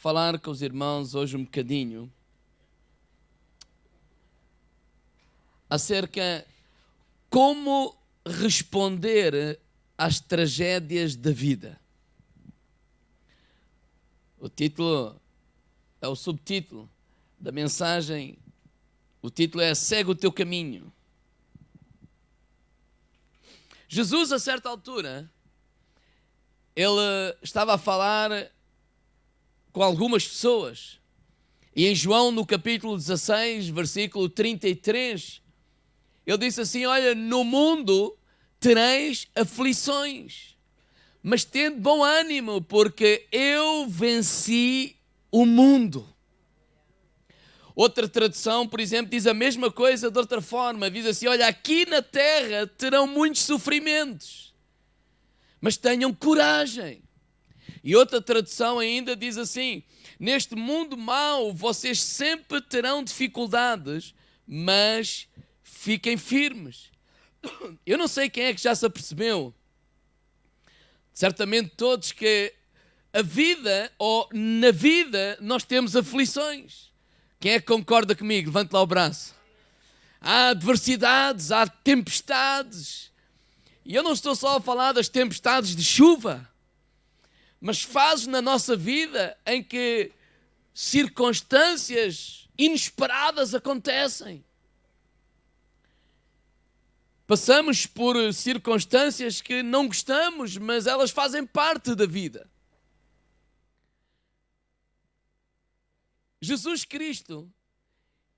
falar com os irmãos hoje um bocadinho acerca como responder às tragédias da vida. O título é o subtítulo da mensagem. O título é Segue o teu caminho. Jesus, a certa altura, ele estava a falar com algumas pessoas. E em João, no capítulo 16, versículo 33, ele disse assim: olha, no mundo tereis aflições, mas tende bom ânimo, porque eu venci o mundo. Outra tradução, por exemplo, diz a mesma coisa de outra forma. Diz assim: olha, aqui na terra terão muitos sofrimentos, mas tenham coragem. E outra tradução ainda diz assim: neste mundo mau vocês sempre terão dificuldades, mas fiquem firmes. Eu não sei quem é que já se apercebeu, certamente todos, que a vida, ou na vida, nós temos aflições. Quem é que concorda comigo? Levante lá o braço. Há adversidades, há tempestades. E eu não estou só a falar das tempestades de chuva, mas fases na nossa vida em que circunstâncias inesperadas acontecem. Passamos por circunstâncias que não gostamos, mas elas fazem parte da vida. Jesus Cristo,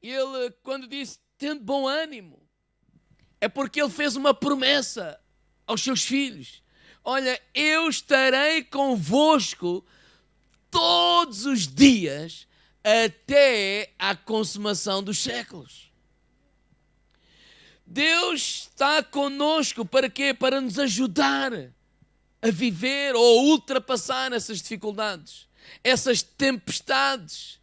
ele, quando disse tende bom ânimo, é porque ele fez uma promessa aos seus filhos. Olha, eu estarei convosco todos os dias até à consumação dos séculos. Deus está conosco para quê? Para nos ajudar a viver ou a ultrapassar essas dificuldades, essas tempestades.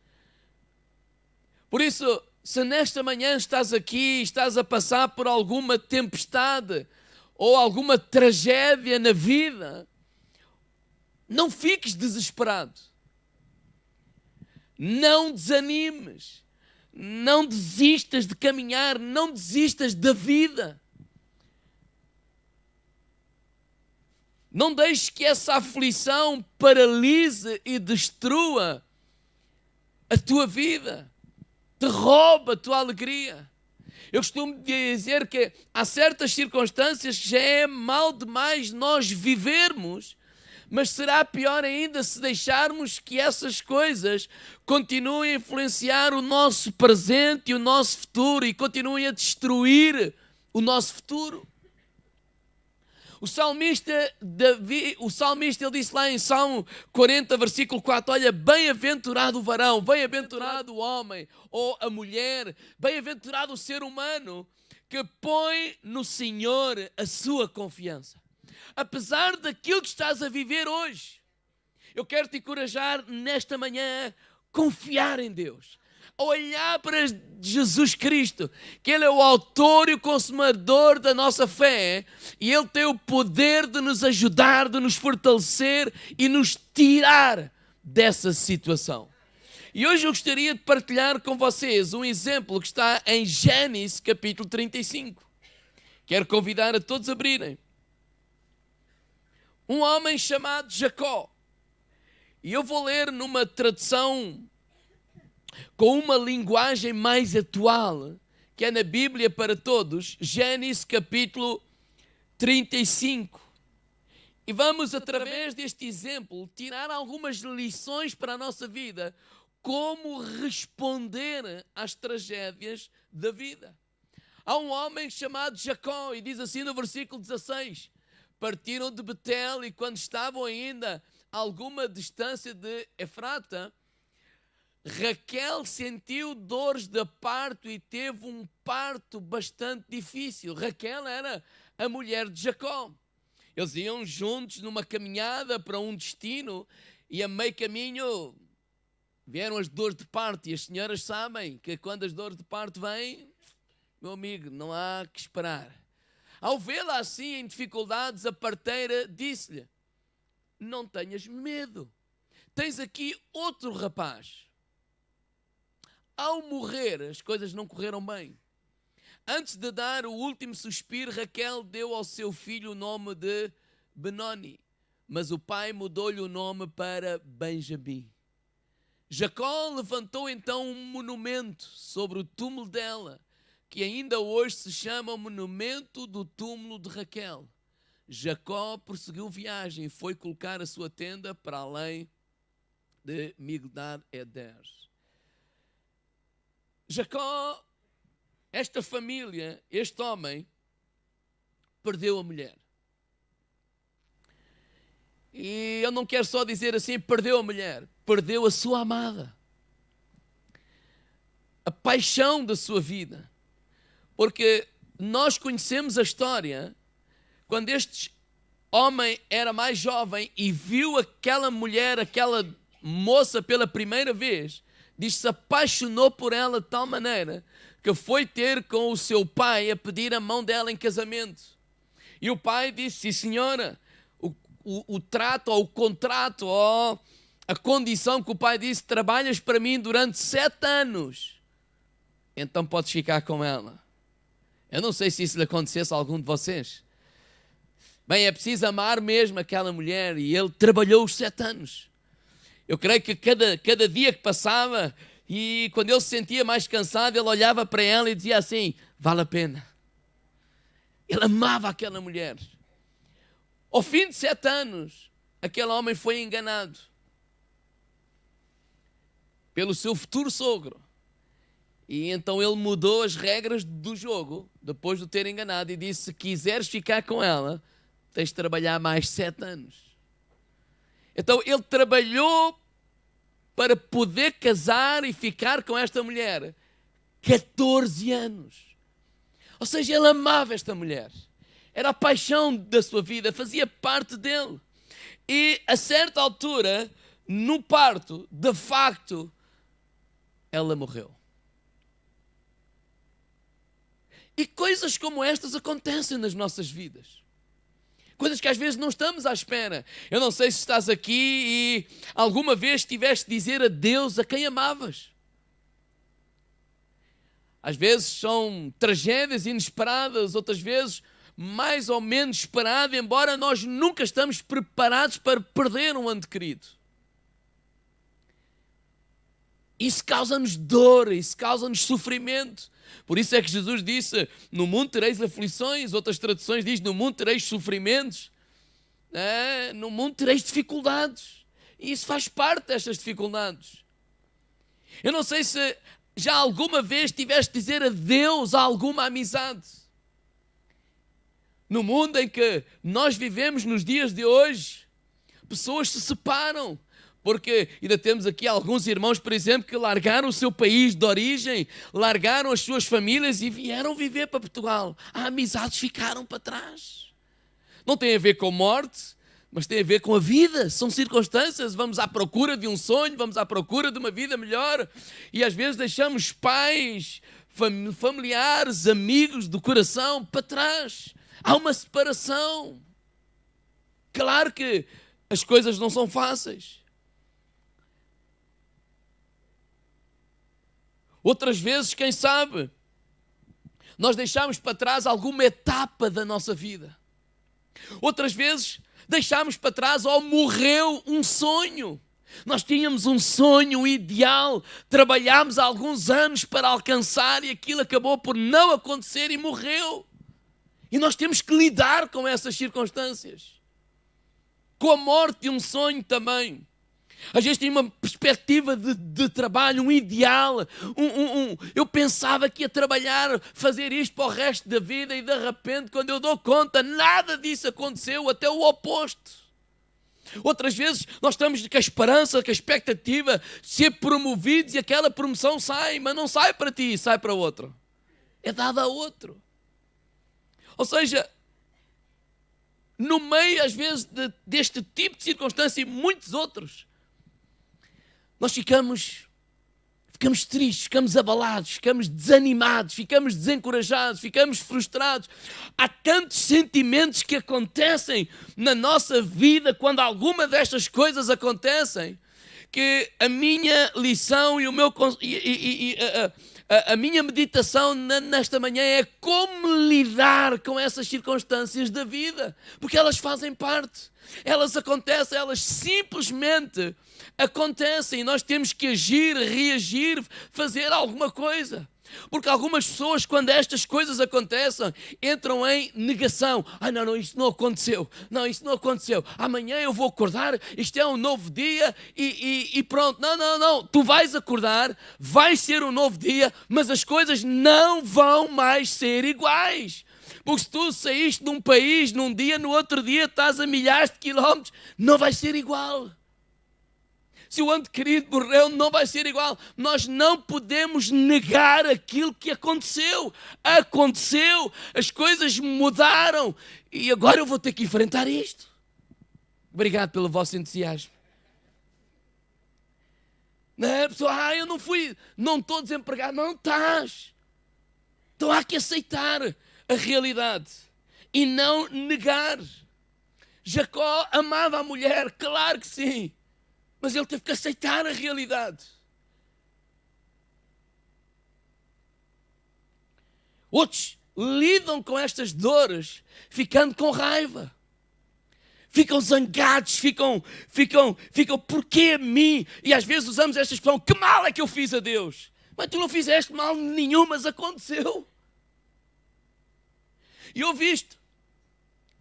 Por isso, se nesta manhã estás aqui, estás a passar por alguma tempestade ou alguma tragédia na vida, não fiques desesperado. Não desanimes. Não desistas de caminhar, não desistas da vida. Não deixes que essa aflição paralise e destrua a tua vida, te rouba a tua alegria. Eu costumo dizer que há certas circunstâncias que já é mal demais nós vivermos, mas será pior ainda se deixarmos que essas coisas continuem a influenciar o nosso presente e o nosso futuro e continuem a destruir o nosso futuro. O salmista ele disse lá em Salmo 40, versículo 4, olha, bem-aventurado o varão, bem-aventurado o homem ou a mulher, bem-aventurado o ser humano que põe no Senhor a sua confiança. Apesar daquilo que estás a viver hoje, eu quero te encorajar nesta manhã a confiar em Deus, a olhar para Jesus Cristo, que Ele é o autor e o consumador da nossa fé, e Ele tem o poder de nos ajudar, de nos fortalecer e nos tirar dessa situação. E hoje eu gostaria de partilhar com vocês um exemplo que está em Gênesis capítulo 35. Quero convidar a todos a abrirem. Um homem chamado Jacó. E eu vou ler numa tradução com uma linguagem mais atual, que é na Bíblia para todos, Gênesis capítulo 35. E vamos, através deste exemplo, tirar algumas lições para a nossa vida, como responder às tragédias da vida. Há um homem chamado Jacó, e diz assim no versículo 16, partiram de Betel e quando estavam ainda a alguma distância de Efrata, Raquel sentiu dores de parto e teve um parto bastante difícil. Raquel era a mulher de Jacó. Eles iam juntos numa caminhada para um destino e a meio caminho vieram as dores de parto. E as senhoras sabem que quando as dores de parto vêm, meu amigo, não há que esperar. Ao vê-la assim em dificuldades, a parteira disse-lhe: não tenhas medo, tens aqui outro rapaz. Ao morrer, as coisas não correram bem. Antes de dar o último suspiro, Raquel deu ao seu filho o nome de Benoni, mas o pai mudou-lhe o nome para Benjamim. Jacó levantou então um monumento sobre o túmulo dela, que ainda hoje se chama o monumento do túmulo de Raquel. Jacó prosseguiu viagem e foi colocar a sua tenda para além de Migdal-Eder. Jacó, esta família, este homem, perdeu a mulher. E eu não quero só dizer assim, perdeu a mulher, perdeu a sua amada. A paixão da sua vida. Porque nós conhecemos a história, quando este homem era mais jovem e viu aquela mulher, aquela moça pela primeira vez, diz que se apaixonou por ela de tal maneira que foi ter com o seu pai a pedir a mão dela em casamento. E o pai disse, sim senhora, o trato ou o contrato ou a condição que o pai disse, trabalhas para mim durante 7 anos, então podes ficar com ela. Eu não sei se isso lhe acontecesse a algum de vocês. Bem, é preciso amar mesmo aquela mulher e ele trabalhou os 7 anos. Eu creio que cada dia que passava e quando ele se sentia mais cansado, ele olhava para ela e dizia assim, vale a pena. Ele amava aquela mulher. Ao fim de 7 anos, aquele homem foi enganado pelo seu futuro sogro. E então ele mudou as regras do jogo, depois de o ter enganado, e disse, se quiseres ficar com ela, tens de trabalhar mais 7 anos. Então ele trabalhou para poder casar e ficar com esta mulher 14 anos. Ou seja, ele amava esta mulher. Era a paixão da sua vida, fazia parte dele. E a certa altura, no parto, de facto, ela morreu. E coisas como estas acontecem nas nossas vidas. Coisas que às vezes não estamos à espera. Eu não sei se estás aqui e alguma vez tiveste de dizer adeus a quem amavas. Às vezes são tragédias inesperadas, outras vezes mais ou menos esperado, embora nós nunca estamos preparados para perder um ente querido. Isso causa-nos dor, isso causa-nos sofrimento. Por isso é que Jesus disse, no mundo tereis aflições, outras traduções dizem, no mundo tereis sofrimentos, no mundo tereis dificuldades. E isso faz parte destas dificuldades. Eu não sei se já alguma vez tiveste de dizer adeus a alguma amizade. No mundo em que nós vivemos nos dias de hoje, pessoas se separam. Porque ainda temos aqui alguns irmãos, por exemplo, que largaram o seu país de origem, largaram as suas famílias e vieram viver para Portugal. As amizades ficaram para trás. Não tem a ver com morte, mas tem a ver com a vida. São circunstâncias, vamos à procura de um sonho, vamos à procura de uma vida melhor. E às vezes deixamos pais, familiares, amigos do coração para trás. Há uma separação. Claro que as coisas não são fáceis. Outras vezes, quem sabe, nós deixamos para trás alguma etapa da nossa vida. Outras vezes, deixamos para trás ou morreu um sonho. Nós tínhamos um sonho, um ideal, trabalhámos há alguns anos para alcançar e aquilo acabou por não acontecer e morreu. E nós temos que lidar com essas circunstâncias. Com a morte de um sonho também. Às vezes tinha uma perspectiva de trabalho, um ideal. Eu pensava que ia trabalhar, fazer isto para o resto da vida e de repente, quando eu dou conta, nada disso aconteceu, até o oposto. Outras vezes nós estamos com a esperança, com a expectativa de ser promovidos e aquela promoção sai, mas não sai para ti, sai para outro. É dada a outro. Ou seja, no meio às vezes deste tipo de circunstância e muitos outros, nós ficamos tristes, ficamos abalados, ficamos desanimados, ficamos desencorajados, ficamos frustrados. Há tantos sentimentos que acontecem na nossa vida quando alguma destas coisas acontecem. que a minha lição e o meu a minha meditação nesta manhã é como lidar com essas circunstâncias da vida, porque elas fazem parte, elas acontecem, elas simplesmente acontecem e nós temos que agir, reagir, fazer alguma coisa. Porque algumas pessoas, quando estas coisas acontecem, entram em negação. Não, isto não aconteceu. Não, isto não aconteceu. Amanhã eu vou acordar, isto é um novo dia e pronto. Não. Tu vais acordar, vai ser um novo dia, mas as coisas não vão mais ser iguais. Porque se tu saíste de um país num dia, no outro dia estás a milhares de quilómetros, não vai ser igual. Se o ente querido morreu, não vai ser igual. Nós não podemos negar aquilo que aconteceu. Aconteceu, as coisas mudaram e agora eu vou ter que enfrentar isto. Obrigado pelo vosso entusiasmo. Não é, pessoal? Eu não fui, não estou desempregado. Não estás. Então há que aceitar a realidade e não negar. Jacó amava a mulher, claro que sim. Mas ele teve que aceitar a realidade. Outros lidam com estas dores ficando com raiva. Ficam zangados, ficam, porquê a mim? E às vezes usamos esta expressão, que mal é que eu fiz a Deus? Mas tu não fizeste mal nenhum, mas aconteceu. E ouvi isto.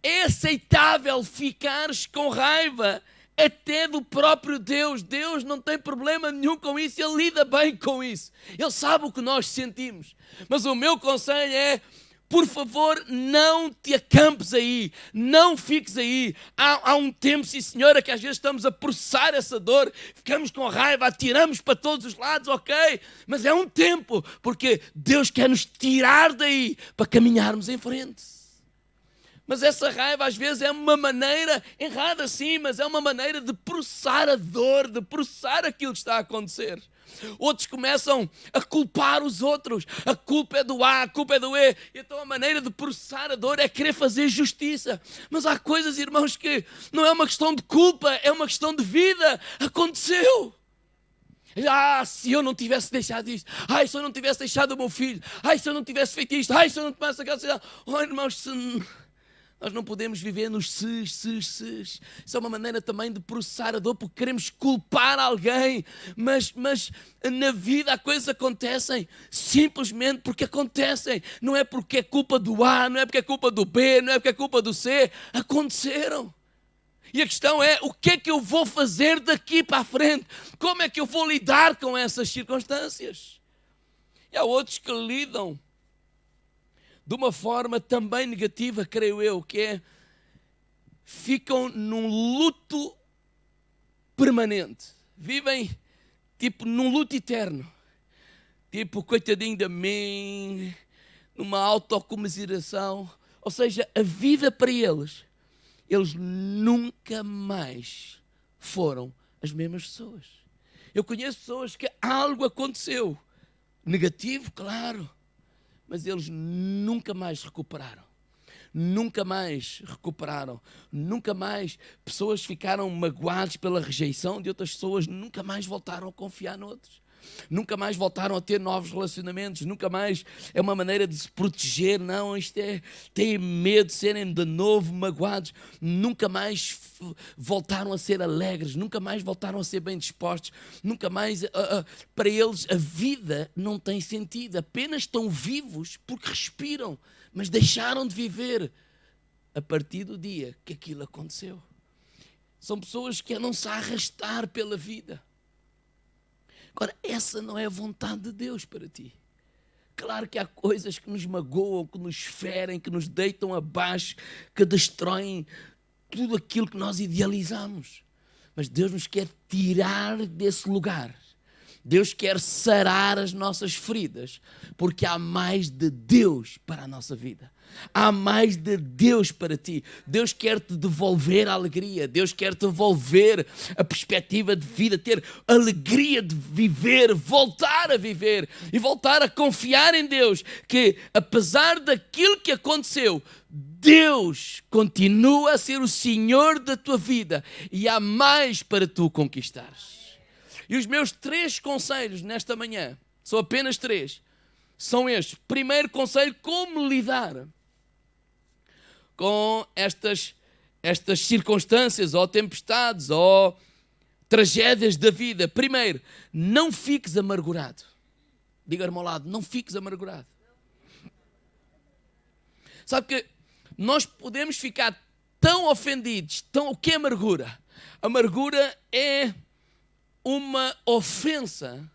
É aceitável ficares com raiva até do próprio Deus. Deus não tem problema nenhum com isso, Ele lida bem com isso. Ele sabe o que nós sentimos. Mas o meu conselho é, por favor, não te acampes aí, não fiques aí. Há um tempo, sim senhora, que às vezes estamos a processar essa dor, ficamos com raiva, atiramos para todos os lados, ok? Mas é um tempo, porque Deus quer nos tirar daí para caminharmos em frente. Mas essa raiva às vezes é uma maneira, errada sim, mas é uma maneira de processar a dor, de processar aquilo que está a acontecer. Outros começam a culpar os outros. A culpa é do A, a culpa é do E. Então a maneira de processar a dor é querer fazer justiça. Mas há coisas, irmãos, que não é uma questão de culpa, é uma questão de vida. Aconteceu. Se eu não tivesse deixado isto. Se eu não tivesse deixado o meu filho. Se eu não tivesse feito isto. Se eu não tivesse aquela... irmãos, nós não podemos viver nos ses. Isso é uma maneira também de processar a dor, porque queremos culpar alguém. Mas na vida há coisas que acontecem simplesmente porque acontecem. Não é porque é culpa do A, não é porque é culpa do B, não é porque é culpa do C. Aconteceram. E a questão é, o que é que eu vou fazer daqui para a frente? Como é que eu vou lidar com essas circunstâncias? E há outros que lidam de uma forma também negativa, creio eu, que é, ficam num luto permanente. Vivem, num luto eterno. Coitadinho de mim, numa autocomiseração. Ou seja, a vida para eles nunca mais foram as mesmas pessoas. Eu conheço pessoas que algo aconteceu. Negativo, claro. Mas eles nunca mais recuperaram. Nunca mais. Pessoas ficaram magoadas pela rejeição de outras pessoas, nunca mais voltaram a confiar noutros. Nunca mais voltaram a ter novos relacionamentos. Nunca mais é uma maneira de se proteger. Não, isto é, têm medo de serem de novo magoados. Nunca mais voltaram a ser alegres. Nunca mais voltaram a ser bem dispostos. Nunca mais, para eles, a vida não tem sentido. Apenas estão vivos porque respiram, mas deixaram de viver a partir do dia que aquilo aconteceu. São pessoas que andam se a arrastar pela vida. Agora, essa não é a vontade de Deus para ti. Claro que há coisas que nos magoam, que nos ferem, que nos deitam abaixo, que destroem tudo aquilo que nós idealizamos. Mas Deus nos quer tirar desse lugar. Deus quer sarar as nossas feridas, porque há mais de Deus para a nossa vida. Há mais de Deus para ti. Deus quer te devolver a alegria. Deus quer te devolver a perspectiva de vida, ter alegria de viver, voltar a viver e voltar a confiar em Deus, que apesar daquilo que aconteceu, Deus continua a ser o Senhor da tua vida e há mais para tu conquistares. E os meus 3 conselhos nesta manhã, são apenas 3, são estes. Primeiro conselho, como lidar com estas circunstâncias, ou tempestades, ou tragédias da vida. Primeiro, não fiques amargurado. Diga-me ao lado, não fiques amargurado. Sabe que nós podemos ficar tão ofendidos. O que é amargura? Amargura é uma ofensa,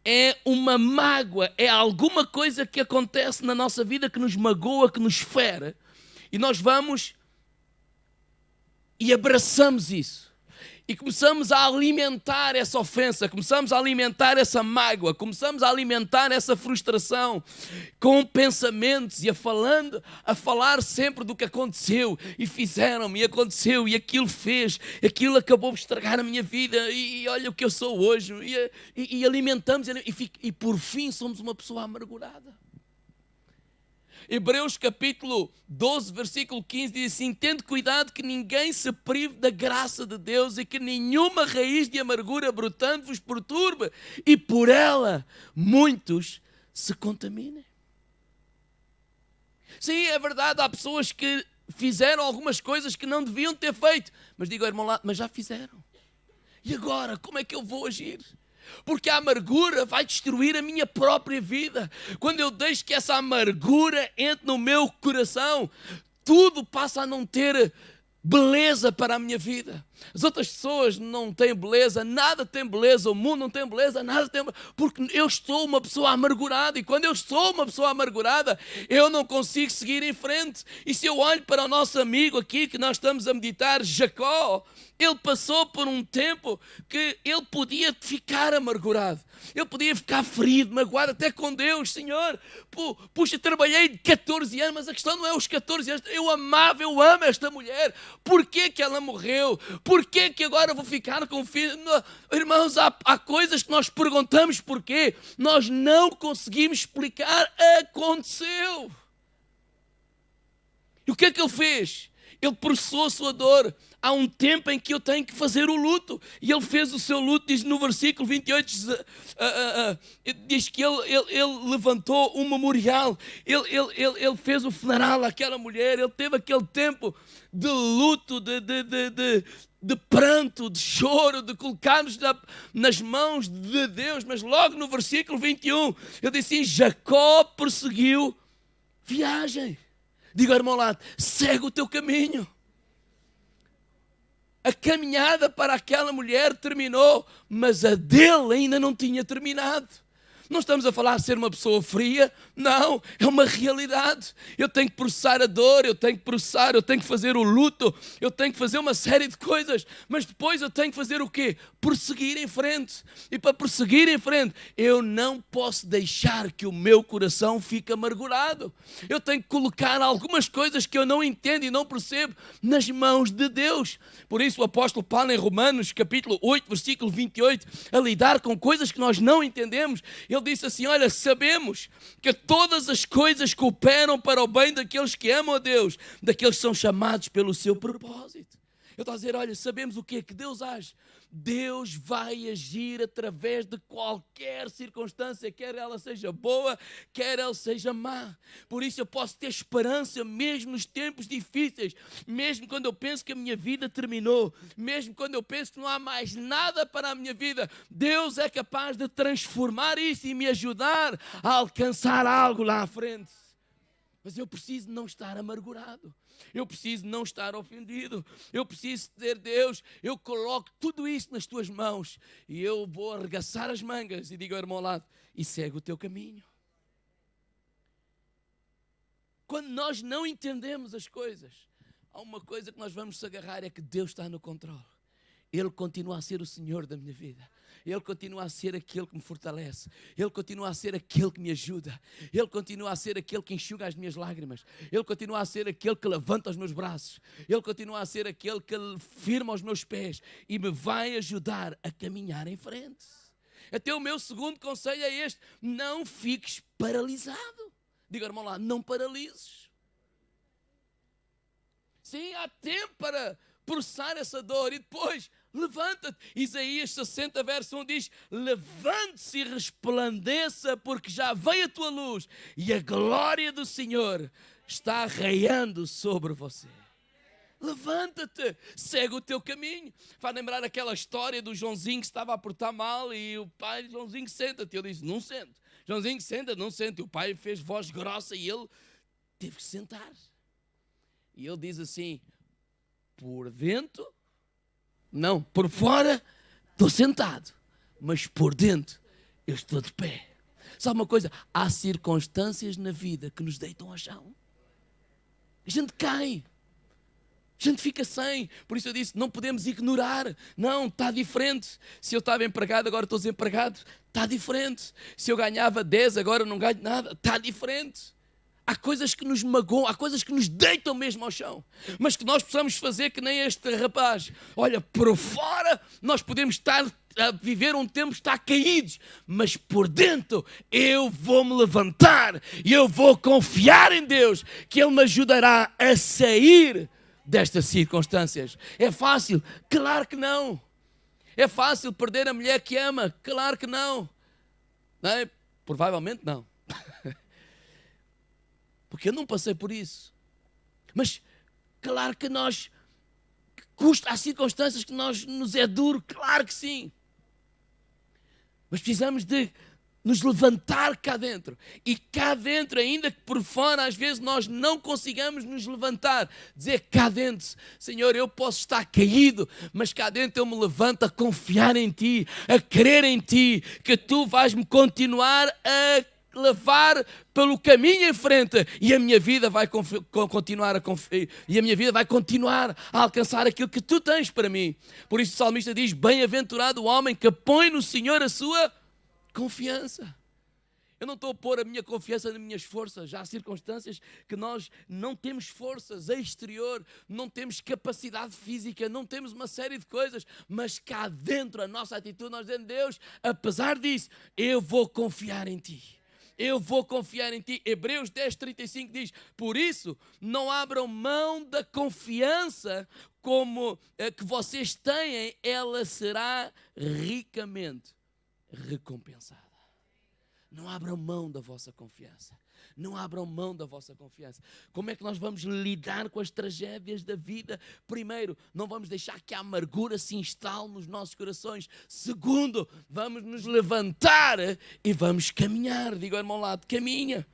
é uma mágoa, é alguma coisa que acontece na nossa vida que nos magoa, que nos fere. E nós vamos e abraçamos isso. E começamos a alimentar essa ofensa, começamos a alimentar essa mágoa, começamos a alimentar essa frustração com pensamentos e a falar sempre do que aconteceu e fizeram-me, e aconteceu, e aquilo fez, aquilo acabou de estragar a minha vida, e olha o que eu sou hoje, e alimentamos, e por fim somos uma pessoa amargurada. Hebreus capítulo 12, versículo 15 diz assim: tende cuidado que ninguém se prive da graça de Deus e que nenhuma raiz de amargura brotando vos perturbe e por ela muitos se contaminem. Sim, é verdade, há pessoas que fizeram algumas coisas que não deviam ter feito, mas digo ao irmão lá, mas já fizeram. E agora, como é que eu vou agir? Porque a amargura vai destruir a minha própria vida. Quando eu deixo que essa amargura entre no meu coração, tudo passa a não ter beleza para a minha vida. As outras pessoas não têm beleza, nada tem beleza, o mundo não tem beleza, nada tem beleza, porque eu estou uma pessoa amargurada, e quando eu sou uma pessoa amargurada, eu não consigo seguir em frente. E se eu olho para o nosso amigo aqui, que nós estamos a meditar, Jacó, ele passou por um tempo que ele podia ficar amargurado, ele podia ficar ferido, magoado até com Deus. Senhor, puxa, trabalhei 14 anos, mas a questão não é os 14 anos, eu amo esta mulher, porquê que ela morreu? Porquê que agora vou ficar com o filho? Não, irmãos, há coisas que nós perguntamos porquê, nós não conseguimos explicar, aconteceu. E o que é que ele fez? Ele processou a sua dor. Há um tempo em que eu tenho que fazer o luto. E ele fez o seu luto, diz no versículo 28, diz que ele levantou um memorial. Ele fez o funeral àquela mulher. Ele teve aquele tempo de luto, de pranto, de choro, de colocar-nos nas mãos de Deus. Mas logo no versículo 21, ele disse assim: Jacó prosseguiu viagem. Diga ao irmão lá, segue o teu caminho. A caminhada para aquela mulher terminou, mas a dele ainda não tinha terminado. Não estamos a falar de ser uma pessoa fria, não, é uma realidade. Eu tenho que processar a dor, eu tenho que fazer o luto, eu tenho que fazer uma série de coisas, mas depois eu tenho que fazer o quê? Prosseguir em frente. E para prosseguir em frente, eu não posso deixar que o meu coração fique amargurado. Eu tenho que colocar algumas coisas que eu não entendo e não percebo nas mãos de Deus. Por isso o apóstolo Paulo em Romanos capítulo 8, versículo 28, a lidar com coisas que nós não entendemos, ele disse assim: olha, sabemos que todas as coisas cooperam para o bem daqueles que amam a Deus, daqueles que são chamados pelo seu propósito. Eu estou a dizer, olha, sabemos o quê? Que Deus age. Deus vai agir através de qualquer circunstância, quer ela seja boa, quer ela seja má. Por isso eu posso ter esperança mesmo nos tempos difíceis, mesmo quando eu penso que a minha vida terminou, mesmo quando eu penso que não há mais nada para a minha vida. Deus é capaz de transformar isso e me ajudar a alcançar algo lá à frente. Mas eu preciso não estar amargurado. Eu preciso não estar ofendido. Eu preciso dizer, Deus, eu coloco tudo isso nas tuas mãos e eu vou arregaçar as mangas e digo ao irmão ao lado, e segue o teu caminho. Quando nós não entendemos as coisas, há uma coisa que nós vamos se agarrar, é que Deus está no controle. Ele continua a ser o Senhor da minha vida. Ele continua a ser aquele que me fortalece. Ele continua a ser aquele que me ajuda. Ele continua a ser aquele que enxuga as minhas lágrimas. Ele continua a ser aquele que levanta os meus braços. Ele continua a ser aquele que firma os meus pés e me vai ajudar a caminhar em frente. Até o meu segundo conselho é este: não fiques paralisado. Diga, irmão lá, não paralises. Sim, há tempo para processar essa dor e depois Levanta-te. Isaías 60, verso 1 diz: levante-se e resplandeça, porque já veio a tua luz e a glória do Senhor está raiando sobre você. Levanta-te, segue o teu caminho. Faz lembrar aquela história do Joãozinho que estava a portar mal e o pai, Joãozinho, senta-te. Ele disse: não sento. Joãozinho, senta, não senta. E o pai fez voz grossa e ele teve que sentar. E ele diz assim: por dentro, não, por fora estou sentado, mas por dentro eu estou de pé. Sabe uma coisa? Há circunstâncias na vida que nos deitam ao chão. A gente cai. A gente fica sem. Por isso eu disse, não podemos ignorar. Não, está diferente. Se eu estava empregado, agora estou desempregado. Está diferente. Se eu ganhava 10, agora não ganho nada. Está diferente. Há coisas que nos magoam, há coisas que nos deitam mesmo ao chão. Mas que nós possamos fazer que nem este rapaz. Olha, por fora nós podemos estar a viver um tempo, estar caídos. Mas por dentro eu vou me levantar e eu vou confiar em Deus que Ele me ajudará a sair destas circunstâncias. É fácil? Claro que não. É fácil perder a mulher que ama? Claro que não. Não é? Provavelmente não. Porque eu não passei por isso. Mas, claro que há circunstâncias que nos é duro, claro que sim. Mas precisamos de nos levantar cá dentro. E cá dentro, ainda que por fora, às vezes nós não consigamos nos levantar. Dizer cá dentro, Senhor, eu posso estar caído, mas cá dentro eu me levanto a confiar em Ti, a crer em Ti, que Tu vais-me continuar a levar pelo caminho em frente e a minha vida vai continuar e a minha vida vai continuar a alcançar aquilo que Tu tens para mim. Por isso o salmista diz: bem-aventurado o homem que põe no Senhor a sua confiança. Eu não estou a pôr a minha confiança nas minhas forças. Já há circunstâncias que nós não temos forças exterior, não temos capacidade física, não temos uma série de coisas, mas cá dentro a nossa atitude, nós dizemos: Deus, apesar disso, eu vou confiar em Ti. Eu vou confiar em Ti. Hebreus 10:35 diz: por isso, não abram mão da confiança como que vocês têm, ela será ricamente recompensada. Não abram mão da vossa confiança. Não abram mão da vossa confiança. Como é que nós vamos lidar com as tragédias da vida? Primeiro, não vamos deixar que a amargura se instale nos nossos corações. Segundo, vamos nos levantar e vamos caminhar. Diga ao irmão ao lado: caminha.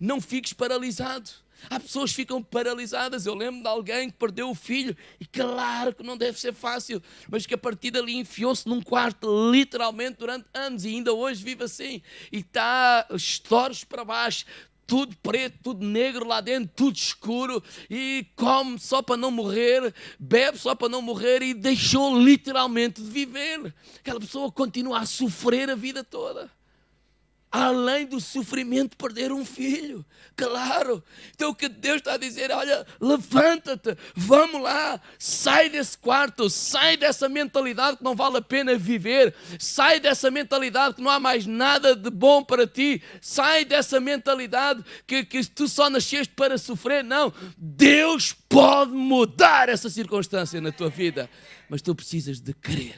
Não fiques paralisado. Há pessoas que ficam paralisadas. Eu lembro de alguém que perdeu o filho, e claro que não deve ser fácil, mas que a partir dali enfiou-se num quarto literalmente durante anos e ainda hoje vive assim, e está estouros para baixo, tudo preto, tudo negro lá dentro, tudo escuro, e come só para não morrer, bebe só para não morrer, e deixou literalmente de viver. Aquela pessoa continua a sofrer a vida toda. Além do sofrimento de perder um filho. Claro. Então o que Deus está a dizer: olha, levanta-te, vamos lá, sai desse quarto, sai dessa mentalidade que não vale a pena viver, sai dessa mentalidade que não há mais nada de bom para ti, sai dessa mentalidade que tu só nasceste para sofrer. Não, Deus pode mudar essa circunstância na tua vida, mas tu precisas de crer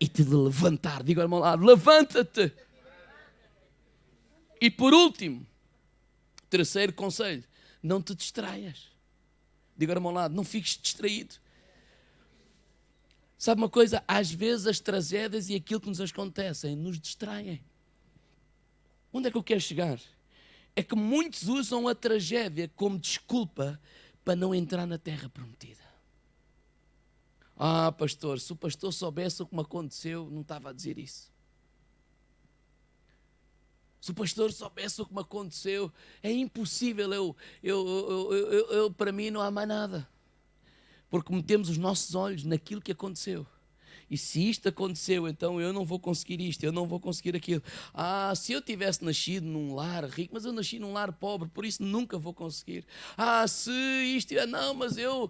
e te levantar. Diga ao irmão lá: levanta-te. E por último, terceiro conselho: não te distraias. Diga ao irmão ao lado: não fiques distraído. Sabe uma coisa? Às vezes as tragédias e aquilo que nos acontecem nos distraem. Onde é que eu quero chegar? É que muitos usam a tragédia como desculpa para não entrar na terra prometida. Ah, pastor, se o pastor soubesse o que me aconteceu, não estava a dizer isso. Se o pastor soubesse o que me aconteceu, é impossível, para mim não há mais nada. Porque metemos os nossos olhos naquilo que aconteceu. E se isto aconteceu, então eu não vou conseguir isto, eu não vou conseguir aquilo. Ah, se eu tivesse nascido num lar rico, mas eu nasci num lar pobre, por isso nunca vou conseguir. Ah, se isto... Não, mas eu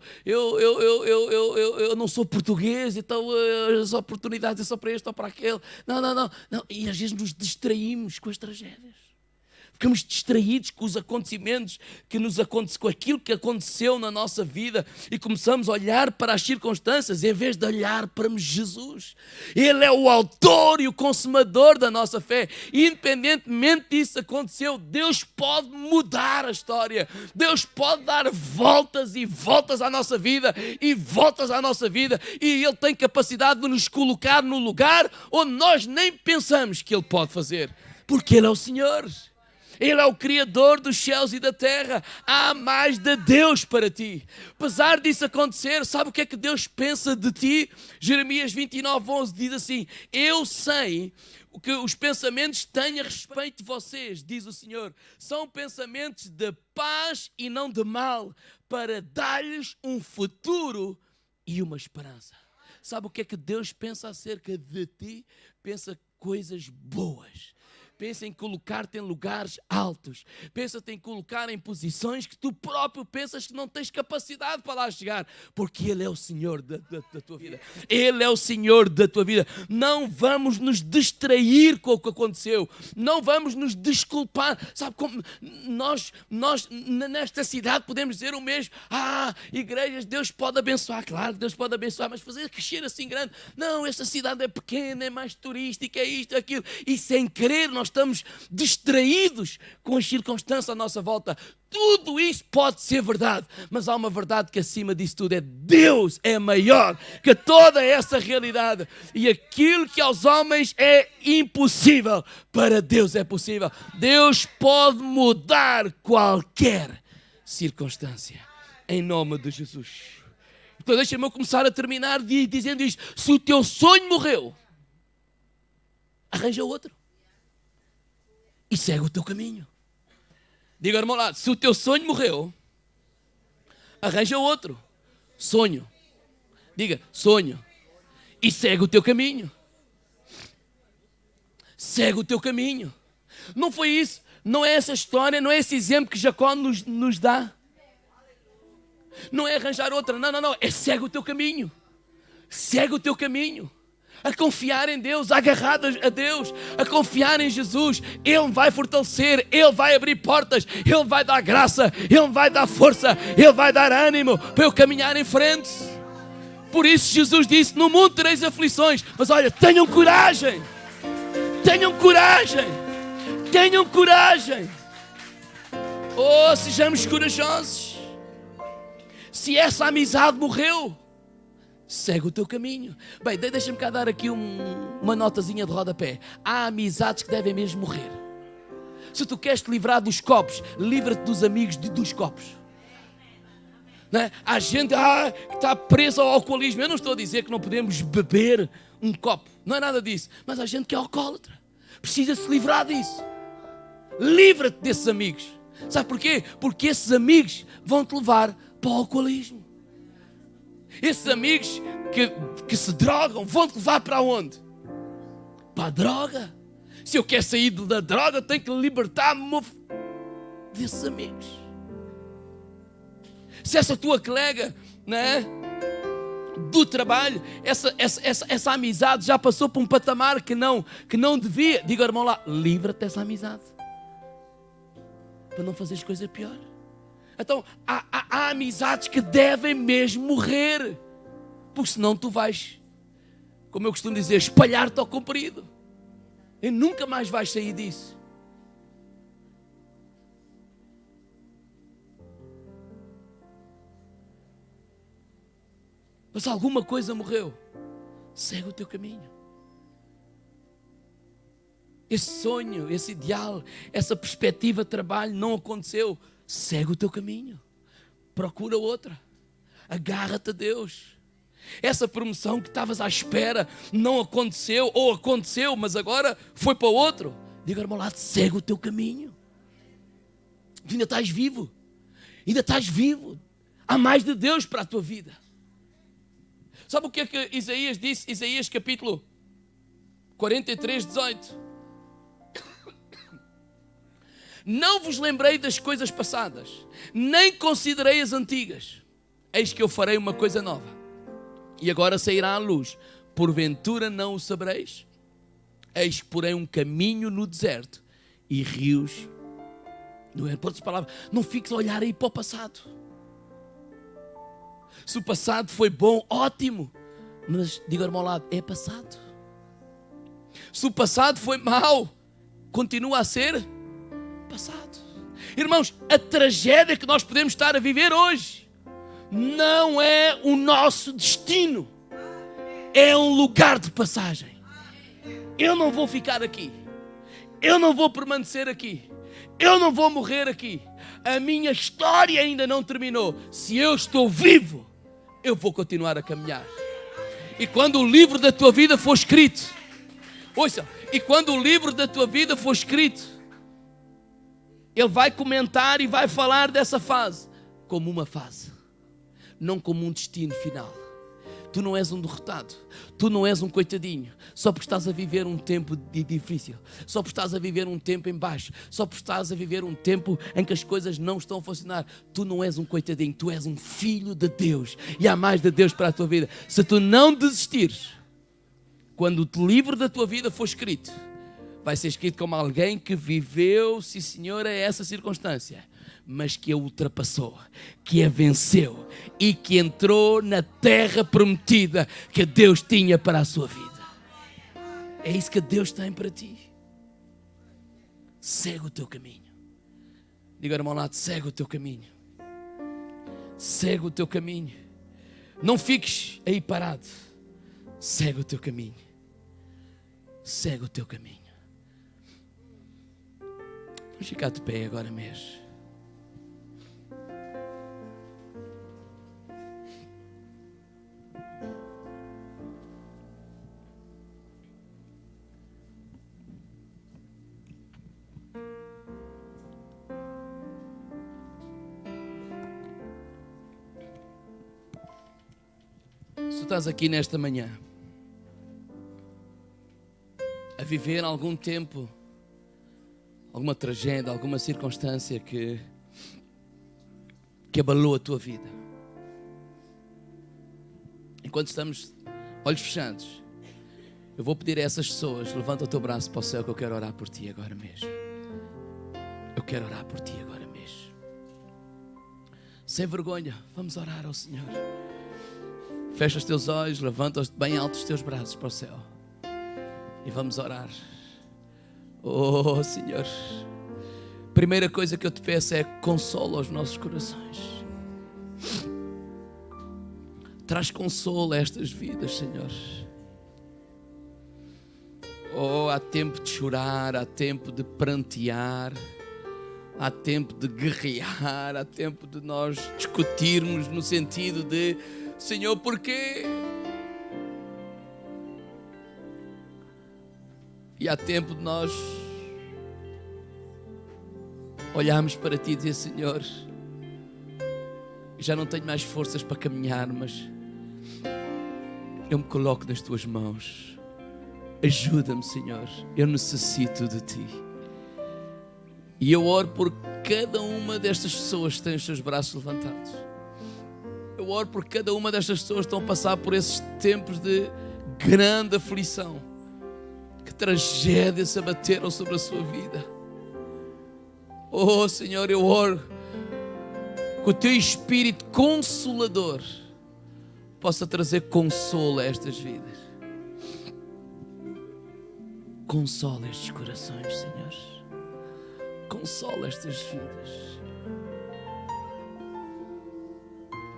não sou português, então as oportunidades são só para este ou para aquele. Não. E às vezes nos distraímos com as tragédias. Ficamos distraídos com os acontecimentos com aquilo que aconteceu na nossa vida e começamos a olhar para as circunstâncias em vez de olhar para Jesus. Ele é o autor e o consumador da nossa fé. E independentemente disso aconteceu, Deus pode mudar a história. Deus pode dar voltas e voltas à nossa vida e voltas à nossa vida. E Ele tem capacidade de nos colocar no lugar onde nós nem pensamos que Ele pode fazer. Porque Ele é o Senhor. Ele é o Criador dos céus e da terra. Há mais de Deus para ti. Apesar disso acontecer, sabe o que é que Deus pensa de ti? Jeremias 29:11 diz assim: eu sei que os pensamentos têm a respeito de vocês, diz o Senhor. São pensamentos de paz e não de mal, para dar-lhes um futuro e uma esperança. Sabe o que é que Deus pensa acerca de ti? Pensa coisas boas. Pensa em colocar-te em lugares altos. Pensa-te em colocar em posições que tu próprio pensas que não tens capacidade para lá chegar. Porque Ele é o Senhor da tua vida. Ele é o Senhor da tua vida. Não vamos nos distrair com o que aconteceu. Não vamos nos desculpar. Sabe como nós nesta cidade podemos dizer o mesmo. Igrejas, Deus pode abençoar. Claro que Deus pode abençoar, mas fazer crescer assim grande. Não, esta cidade é pequena, é mais turística, é isto, é aquilo. E sem querer nós estamos distraídos com as circunstâncias à nossa volta. Tudo isso pode ser verdade, mas há uma verdade que acima disso tudo é: Deus é maior que toda essa realidade. E aquilo que aos homens é impossível, para Deus é possível. Deus pode mudar qualquer circunstância, em nome de Jesus. Então deixa-me eu começar a terminar dizendo isto: se o teu sonho morreu, arranja outro e segue o teu caminho. Diga, irmão, lá, se o teu sonho morreu, arranja outro sonho. Diga, sonho, e segue o teu caminho. Segue o teu caminho. Não foi isso, não é essa história, não é esse exemplo que Jacó nos dá. Não é arranjar outra, não, é segue o teu caminho. Segue o teu caminho. A confiar em Deus, agarradas a Deus, a confiar em Jesus. Ele vai fortalecer, Ele vai abrir portas, Ele vai dar graça, Ele vai dar força, Ele vai dar ânimo para eu caminhar em frente. Por isso Jesus disse: no mundo tereis aflições, mas olha, tenham coragem, tenham coragem, tenham coragem. Oh, sejamos corajosos. Se essa amizade morreu, segue o teu caminho. Bem, deixa-me cá dar aqui uma notazinha de rodapé. Há amizades que devem mesmo morrer. Se tu queres te livrar dos copos, livra-te dos amigos dos copos. Não é? Há gente que está presa ao alcoolismo. Eu não estou a dizer que não podemos beber um copo. Não é nada disso. Mas há gente que é alcoólatra. Precisa se livrar disso. Livra-te desses amigos. Sabe porquê? Porque esses amigos vão te levar para o alcoolismo. Esses amigos que se drogam vão-te levar para onde? Para a droga. Se eu quero sair da droga, tenho que libertar-me desses amigos. Se essa tua colega, né, do trabalho, essa amizade já passou por um patamar que não devia, diga, irmão, lá, livra-te dessa amizade, para não fazeres coisa pior. Então, há amizades que devem mesmo morrer, porque senão tu vais, como eu costumo dizer, espalhar-te ao comprido e nunca mais vais sair disso. Mas se alguma coisa morreu, segue o teu caminho. Esse sonho, esse ideal, essa perspectiva de trabalho não aconteceu, segue o teu caminho. Procura outra. Agarra-te a Deus. Essa promoção que estavas à espera não aconteceu, ou aconteceu, mas agora foi para outro. Diga, irmão, lá, segue o teu caminho. Ainda estás vivo. Ainda estás vivo. Há mais de Deus para a tua vida. Sabe o que é que Isaías disse? Isaías capítulo 43, 18. Não vos lembrei das coisas passadas, nem considerei as antigas. Eis que eu farei uma coisa nova, e agora sairá à luz. Porventura não o sabereis? Eis que porém um caminho no deserto, e rios Por outras palavras, não fiques a olhar aí para o passado. Se o passado foi bom, ótimo. Mas diga ao meu lado, é passado. Se o passado foi mau, continua a ser passado. Irmãos, a tragédia que nós podemos estar a viver hoje não é o nosso destino. É um lugar de passagem. Eu não vou ficar aqui. Eu não vou permanecer aqui. Eu não vou morrer aqui. A minha história ainda não terminou. Se eu estou vivo, eu vou continuar a caminhar. E quando o livro da tua vida for escrito, ouça, e quando o livro da tua vida for escrito, ele vai comentar e vai falar dessa fase como uma fase, não como um destino final. Tu não és um derrotado, tu não és um coitadinho, só porque estás a viver um tempo difícil, só porque estás a viver um tempo em baixo, só porque estás a viver um tempo em que as coisas não estão a funcionar. Tu não és um coitadinho, tu és um filho de Deus e há mais de Deus para a tua vida. Se tu não desistires, quando o livro da tua vida for escrito, vai ser escrito como alguém que viveu, sim senhor, a essa circunstância, mas que a ultrapassou, que a venceu e que entrou na terra prometida que Deus tinha para a sua vida. É isso que Deus tem para ti. Segue o teu caminho. Diga ao irmão ao lado, segue o teu caminho. Segue o teu caminho. Não fiques aí parado. Segue o teu caminho. Segue o teu caminho. Vamos ficar de pé agora mesmo. Se tu estás aqui nesta manhã a viver algum tempo, alguma tragédia, alguma circunstância que abalou a tua vida, enquanto estamos olhos fechados, eu vou pedir a essas pessoas, levanta o teu braço para o céu, que eu quero orar por ti agora mesmo. Eu quero orar por ti agora mesmo. Sem vergonha, vamos orar ao Senhor. Fecha os teus olhos, levanta bem alto os teus braços para o céu e vamos orar. Oh Senhor, primeira coisa que eu te peço é consolo aos nossos corações. Traz consolo a estas vidas, Senhor. Oh, há tempo de chorar, há tempo de prantear, há tempo de guerrear, há tempo de nós discutirmos no sentido de: Senhor, porquê? E há tempo de nós olharmos para ti e dizer: Senhor, já não tenho mais forças para caminhar, mas eu me coloco nas tuas mãos. Ajuda-me, Senhor, eu necessito de ti. E eu oro por cada uma destas pessoas que têm os seus braços levantados. Eu oro por cada uma destas pessoas que estão a passar por esses tempos de grande aflição. Que tragédias se abateram sobre a sua vida. Oh Senhor, eu oro que o teu Espírito Consolador possa trazer consolo a estas vidas. Consola estes corações, Senhor. Consola estas vidas.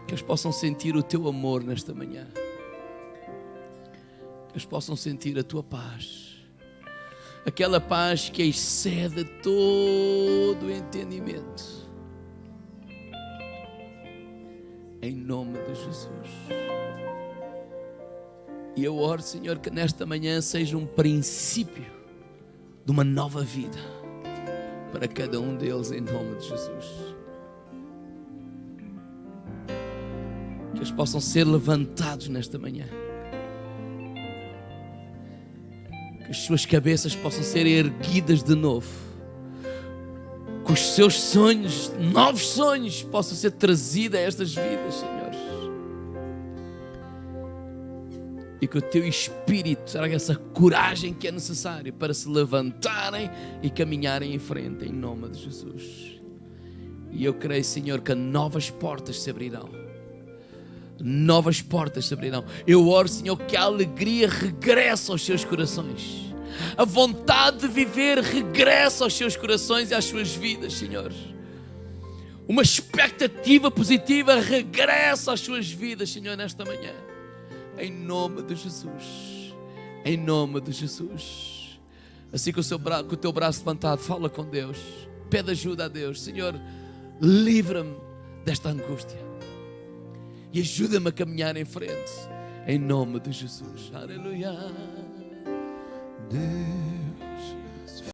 Que eles possam sentir o teu amor nesta manhã. Que eles possam sentir a tua paz. Aquela paz que excede todo o entendimento. Em nome de Jesus. E eu oro, Senhor, que nesta manhã seja um princípio de uma nova vida para cada um deles, em nome de Jesus. Que eles possam ser levantados nesta manhã. Que as suas cabeças possam ser erguidas de novo. Que os seus sonhos, novos sonhos, possam ser trazidos a estas vidas, Senhor. E que o teu Espírito traga essa coragem que é necessária para se levantarem e caminharem em frente, em nome de Jesus. E eu creio, Senhor, que novas portas se abrirão. Novas portas se abrirão. Eu oro, Senhor, que a alegria regresse aos seus corações. A vontade de viver regressa aos seus corações e às suas vidas, Senhor. Uma expectativa positiva regressa às suas vidas, Senhor, nesta manhã. Em nome de Jesus. Em nome de Jesus. Assim com o teu braço levantado, fala com Deus. Pede ajuda a Deus. Senhor, livra-me desta angústia. E ajuda-me a caminhar em frente. Em nome de Jesus. Aleluia.